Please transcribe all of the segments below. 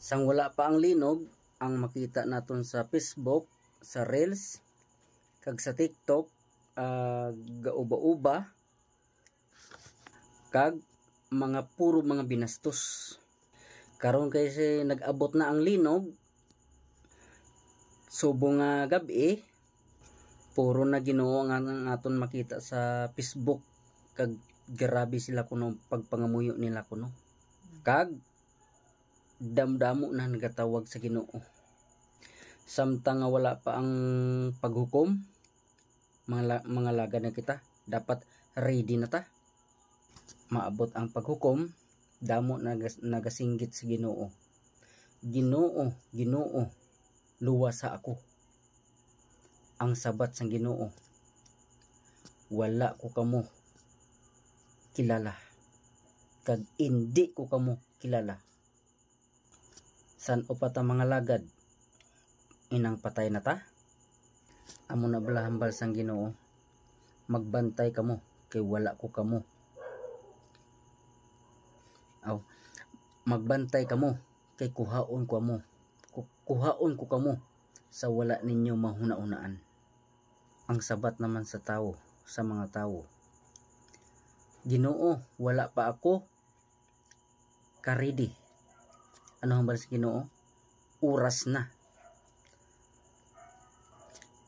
Sang wala pa ang linog, ang makita naton sa Facebook, sa Reels, kag sa TikTok, gauba-uba, kag mga puro mga binastos. Karon kasi nag-abot na ang linog, subong nga gabi, puro na Ginoo ang aton makita sa Facebook, kag grabe sila kuno pagpangamuyo nila kuno. Kag damdamo na nagatawag sa Ginoo. Samtang nga wala pa ang paghukom, mga laga na kita, dapat ready na ta. Maabot ang paghukom, damo nagasinggit sa Ginoo. Ginoo, Ginoo, luwasa ako. Ang sabat sang Ginoo, wala ko kamo kilala, kag hindi ko kamo kilala. San upat ang mga lagad, inang patay na ta? Amo na bala hambal sang Ginoo, magbantay kamo kay wala ko kamo. Magbantay kamo kay kuhaon ko kamo sa wala ninyo mahuna-unaan. Ang sabat naman sa tao, sa mga tao, Ginoo, wala pa ako ka-ready. Ano hambal sa Ginoo? Oras na.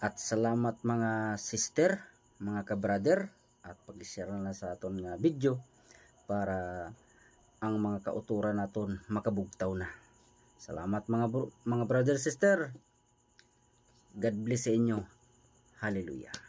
At salamat mga sister, mga ka-brother, at pag-share na sa aton nga video para ang mga kauturan naton makabugtaw na. Salamat mga brother, sister. God bless sa inyo. Hallelujah.